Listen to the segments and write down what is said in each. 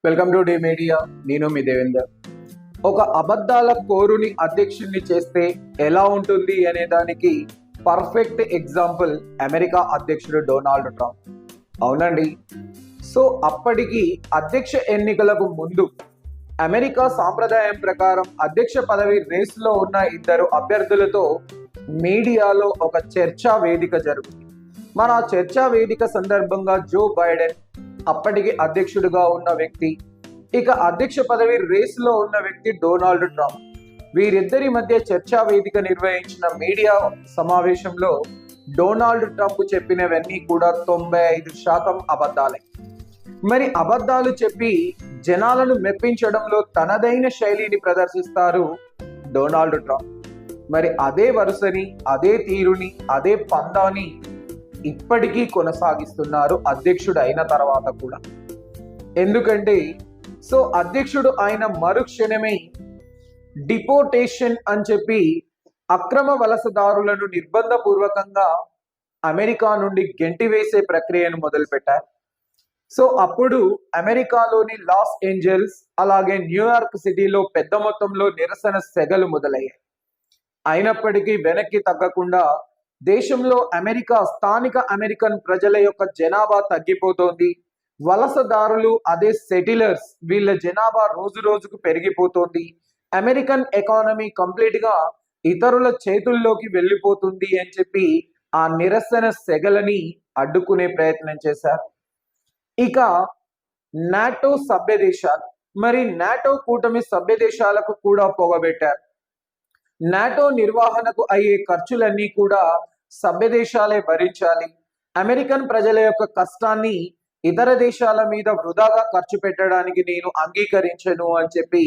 Welcome to D media. నేను మీ దేవేందర్. ఒక అబద్ధాల కోరుని అధ్యక్షుడిని చేస్తే ఎలా ఉంటుంది అనే దానికి పర్ఫెక్ట్ ఎగ్జాంపుల్ అమెరికా అధ్యక్షుడు డొనాల్డ్ ట్రంప్. అవునండి. సో అప్పటికి అధ్యక్ష ఎన్నికలకు ముందు అమెరికా సాంప్రదాయం ప్రకారం అధ్యక్ష పదవి రేసులో ఉన్న ఇద్దరు అభ్యర్థులతో మీడియాలో ఒక చర్చా వేదిక జరుగుతుంది. మన చర్చా వేదిక సందర్భంగా జో బైడెన్, అప్పటికి అధ్యక్షుడిగా ఉన్న వ్యక్తి, ఇక అధ్యక్ష పదవి రేసులో ఉన్న వ్యక్తి డొనాల్డ్ ట్రంప్, వీరిద్దరి మధ్య చర్చా వేదిక నిర్వహించిన మీడియా సమావేశంలో డొనాల్డ్ ట్రంప్ చెప్పినవన్నీ కూడా 95% అబద్ధాలే. మరి అబద్ధాలు చెప్పి జనాలను మెప్పించడంలో తనదైన శైలిని ప్రదర్శిస్తారు డొనాల్డ్ ట్రంప్. మరి అదే వరుసని, అదే తీరుని, అదే పందాని ఇప్పటికీ కొనసాగిస్తున్నారు అధ్యక్షుడు అయిన తర్వాత కూడా. ఎందుకంటే సో అధ్యక్షుడు అయిన మరుక్షణమే డిపోటేషన్ అని చెప్పి అక్రమ వలసదారులను నిర్బంధపూర్వకంగా అమెరికా నుండి గెంటివేసే ప్రక్రియను మొదలుపెట్టారు. సో అప్పుడు అమెరికాలోని లాస్ ఏంజల్స్ అలాగే న్యూయార్క్ సిటీలో పెద్ద మొత్తంలో నిరసన సెగలు మొదలయ్యాయి. అయినప్పటికీ వెనక్కి తగ్గకుండా దేశంలో స్థానిక అమెరికన్ ప్రజల యొక్క జనాభా తగ్గిపోతోంది. వలసదారులు, అదే సెటిలర్స్, వీళ్ళ జనాభా రోజు రోజుకు పెరిగిపోతోంది. అమెరికన్ ఎకానమీ కంప్లీట్ గా ఇతరుల చేతుల్లోకి వెళ్ళిపోతుంది అని చెప్పి ఆ నిరసన సెగలని అడ్డుకునే ప్రయత్నం చేశారు. ఇక నాటో సభ్య దేశాలు, మరి నాటో కూటమి సభ్య దేశాలకు కూడా పొగబెట్టారు. నాటో నిర్వహణకు అయ్యే ఖర్చులన్నీ కూడా సభ్య దేశాలే భరించాలి. అమెరికన్ ప్రజల యొక్క కష్టాన్ని ఇతర దేశాల మీద వృధాగా ఖర్చు పెట్టడానికి నేను అంగీకరించను అని చెప్పి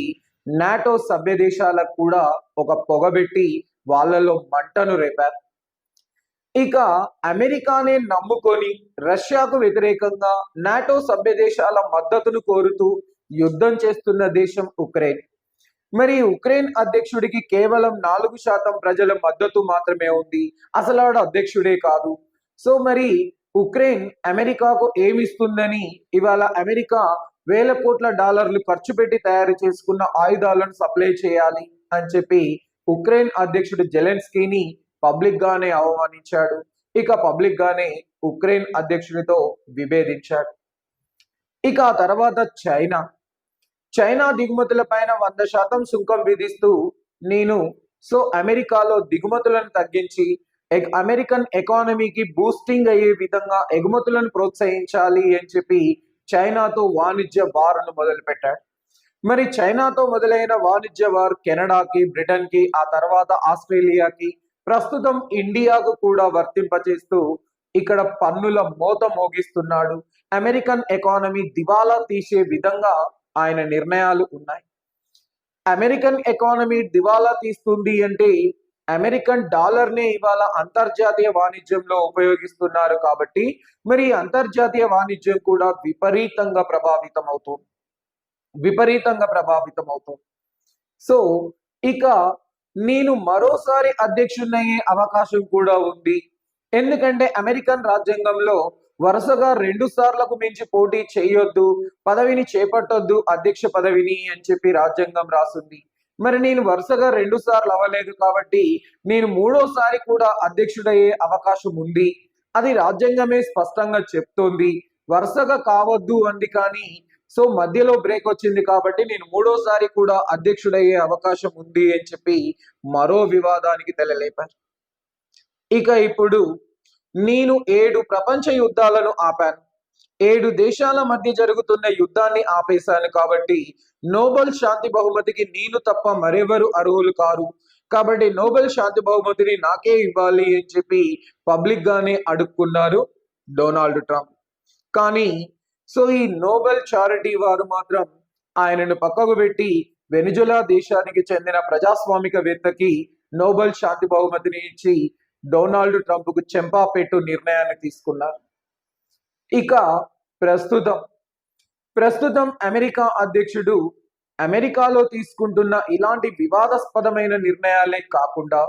నాటో సభ్య దేశాలకు కూడా ఒక పొగబెట్టి వాళ్ళలో మంటను రేపారు. ఇక అమెరికానే నమ్ముకొని రష్యాకు వ్యతిరేకంగా నాటో సభ్య దేశాల మద్దతును కోరుతూ యుద్ధం చేస్తున్న దేశం ఉక్రెయిన్. మరి ఉక్రెయిన్ అధ్యక్షుడికి కేవలం 4% ప్రజల మద్దతు మాత్రమే ఉంది. అసలు ఆడు అధ్యక్షుడే కాదు. సో మరి ఉక్రెయిన్ అమెరికాకు ఏమిస్తుందని ఇవాళ అమెరికా వేల కోట్ల డాలర్లు ఖర్చు పెట్టి తయారు చేసుకున్న ఆయుధాలను సప్లై చేయాలి అని చెప్పి ఉక్రెయిన్ అధ్యక్షుడు జెలెన్స్కీని పబ్లిక్ గానే అవమానించాడు. ఇక పబ్లిక్ గానే ఉక్రెయిన్ అధ్యక్షుడితో విభేదించాడు. ఇక ఆ తర్వాత చైనా దిగుమతుల పైన 100% సుంకం విధిస్తూ అమెరికాలో దిగుమతులను తగ్గించి అమెరికన్ ఎకానమీకి బూస్టింగ్ అయ్యే విధంగా ఎగుమతులను ప్రోత్సహించాలి అని చెప్పి చైనాతో వాణిజ్య వార్ను మొదలుపెట్టాడు. మరి చైనాతో మొదలైన వాణిజ్య వార్ కెనడాకి, బ్రిటన్కి, ఆ తర్వాత ఆస్ట్రేలియాకి, ప్రస్తుతం ఇండియాకు కూడా వర్తింపచేస్తూ ఇక్కడ పన్నుల మోత మోగిస్తున్నాడు. అమెరికన్ ఎకానమీ దివాలా తీసే విధంగా ఆయన నిర్ణయాలు ఉన్నాయి. అమెరికన్ ఎకానమీ దివాలా తీస్తుంది అంటే అమెరికన్ డాలర్నే ఇవాళ అంతర్జాతీయ వాణిజ్యంలో ఉపయోగిస్తున్నారు కాబట్టి మరి అంతర్జాతీయ వాణిజ్యం కూడా విపరీతంగా ప్రభావితం అవుతుంది. సో ఇక నేను మరోసారి అధ్యక్షుడినయ్యే అవకాశం కూడా ఉంది. ఎందుకంటే అమెరికన్ రాజ్యాంగంలో వరుసగా 2 సార్లకు మించి పోటీ చేయొద్దు, పదవిని చేపట్టొద్దు, అధ్యక్ష పదవిని అని చెప్పి రాజ్యాంగం రాసింది. మరి నేను వరుసగా 2 సార్లు అవ్వలేదు కాబట్టి నేను 3వసారి కూడా అధ్యక్షుడయ్యే అవకాశం ఉంది. అది రాజ్యాంగమే స్పష్టంగా చెప్తోంది. వరుసగా కావద్దు అంది, కానీ సో మధ్యలో బ్రేక్ వచ్చింది కాబట్టి నేను 3వసారి కూడా అధ్యక్షుడయ్యే అవకాశం ఉంది అని చెప్పి మరో వివాదానికి తెరలేపారు. ఇక ఇప్పుడు నేను 7 ప్రపంచ యుద్ధాలను ఆపాను, 7 దేశాల మధ్య జరుగుతున్న యుద్ధాన్ని ఆపేశాను కాబట్టి నోబెల్ శాంతి బహుమతికి నేను తప్ప మరెవరు అర్హులు కారు, కాబట్టి నోబెల్ శాంతి బహుమతిని నాకే ఇవ్వాలి అని చెప్పి పబ్లిక్ గానే అడుక్కున్నారు డొనాల్డ్ ట్రంప్. కానీ సో ఈ నోబెల్ చారిటీ వారు మాత్రం ఆయనను పక్కకు పెట్టి వెనిజులా దేశానికి చెందిన ప్రజాస్వామికవేత్తకి నోబెల్ శాంతి బహుమతిని ఇచ్చి డొనాల్డ్ ట్రంప్ కు చెంపాపెట్టు నిర్ణయాన్ని తీసుకున్నారు. ఇక ప్రస్తుతం అమెరికా అధ్యక్షుడు అమెరికాలో తీసుకుంటున్న ఇలాంటి వివాదాస్పదమైన నిర్ణయాలే కాకుండా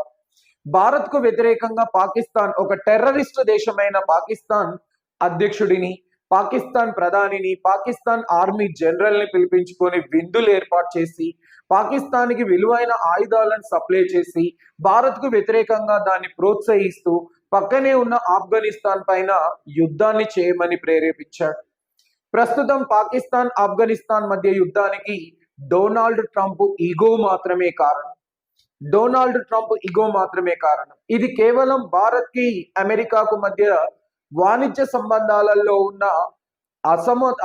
భారత్కు వ్యతిరేకంగా పాకిస్తాన్, ఒక టెర్రరిస్ట్ దేశమైన పాకిస్తాన్ అధ్యక్షుడిని పాకిస్తాన్ ప్రధానిని, పాకిస్తాన్ ఆర్మీ జనరల్ ని పిలిపించుకొని విందులు ఏర్పాటు చేసి పాకిస్తాన్కి విలువైన ఆయుధాలను సప్లై చేసి భారత్ కు వ్యతిరేకంగా దాన్ని ప్రోత్సహిస్తూ పక్కనే ఉన్న ఆఫ్ఘనిస్తాన్ పైన యుద్ధాన్ని చేయమని ప్రేరేపించాడు. ప్రస్తుతం పాకిస్తాన్ ఆఫ్ఘనిస్తాన్ మధ్య యుద్ధానికి డొనాల్డ్ ట్రంప్ ఈగో మాత్రమే కారణం. ఇది కేవలం భారత్ కి అమెరికాకు మధ్య వాణిజ్య సంబంధాలలో ఉన్న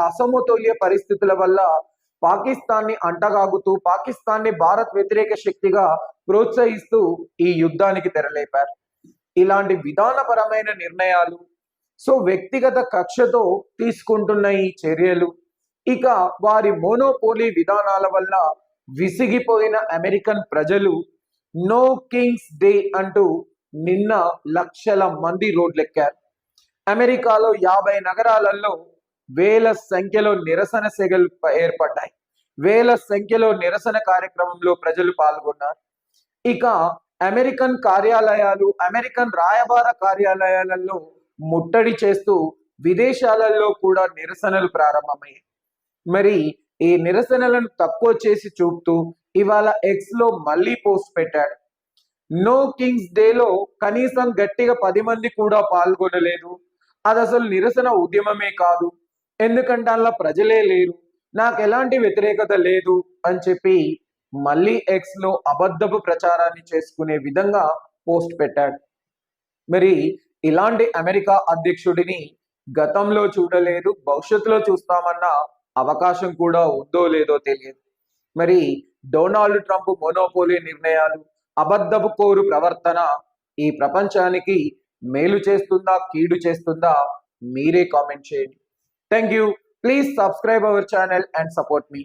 అసమతుల్య పరిస్థితుల వల్ల పాకిస్తాన్ని అంటగాగుతూ పాకిస్తాన్ని భారత్ వ్యతిరేక శక్తిగా ప్రోత్సహిస్తూ ఈ యుద్ధానికి తెరలేపారు. ఇలాంటి విధానపరమైన నిర్ణయాలు, వ్యక్తిగత కక్షతో తీసుకుంటున్న ఈ చర్యలు, ఇక వారి మోనోపోలీ విధానాల వల్ల విసిగిపోయిన అమెరికన్ ప్రజలు నో కింగ్స్ డే అంటూ నిన్న లక్షల మంది రోడ్లెక్కారు. అమెరికాలో 50 నగరాలలో వేల సంఖ్యలో నిరసన సెగలు ఏర్పడ్డాయి. వేల సంఖ్యలో నిరసన కార్యక్రమంలో ప్రజలు పాల్గొన్నారు. ఇక అమెరికన్ కార్యాలయాలు, అమెరికన్ రాయబార కార్యాలయాలలో ముట్టడి చేస్తూ విదేశాలలో కూడా నిరసనలు ప్రారంభమయ్యాయి. మరి ఈ నిరసనలను తక్కువ చేసి చూపుతూ ఇవాళ ఎక్స్ లో మళ్ళీ పోస్ట్ పెట్టాడు. నో కింగ్స్ డేలో కనీసం గట్టిగా 10 మంది కూడా పాల్గొనలేదు. అది అసలు నిరసన ఉద్యమమే కాదు, ఎందుకంటే అలా ప్రజలే లేరు, నాకు ఎలాంటి వ్యతిరేకత లేదు అని చెప్పి మళ్ళీ ఎక్స్ లో అబద్ధపు ప్రచారాన్ని చేసుకునే విధంగా పోస్ట్ పెట్టాడు. మరి ఇలాంటి అమెరికా అధ్యక్షుడిని గతంలో చూడలేదు, భవిష్యత్తులో చూస్తామన్న అవకాశం కూడా ఉందో లేదో తెలియదు. మరి డొనాల్డ్ ట్రంప్ మోనోపోలీ నిర్ణయాలు, అబద్ధపు కోరు ప్రవర్తన ఈ ప్రపంచానికి మేలు చేస్తుందా, కీడు చేస్తుందా? మీరే కామెంట్ చేయండి. Thank you. Please subscribe our channel and support me.